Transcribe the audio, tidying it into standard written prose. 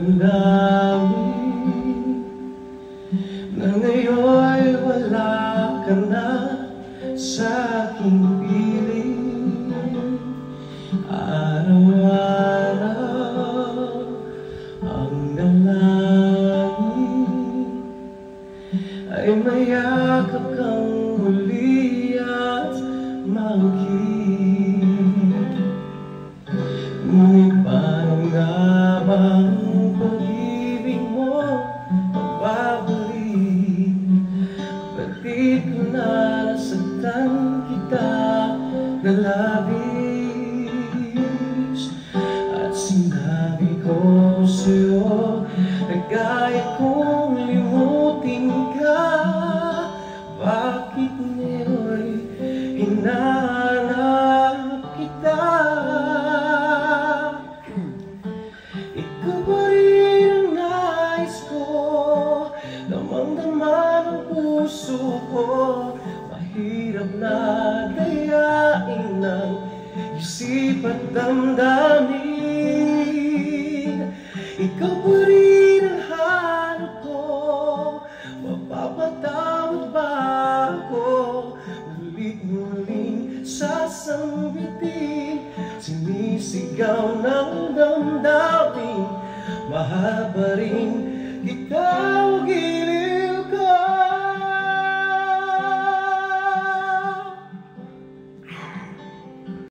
damdamin na ngayon'y wala ka na sa aking piling. Araw-araw ang dalangin ay mayakap kang muli at maugit. Ngunit paano nga bang pag-ibig mo mababalik? Batid ko na nasaktan kita na labis, at sinabi ko sa'yo na kaya kong limutin ka. Bakit ngayon'y hinahanap kita? Ikaw pa rin ang nais ko, damang-dama ng puso ko. Mahirap na dayain ng isip at damdamin. Ikaw pa rin ang hanap ko, mapapatawad ba ako? Ulit-muling sasambitin, sinisigaw ng damdamin. Mahal pa rin kita,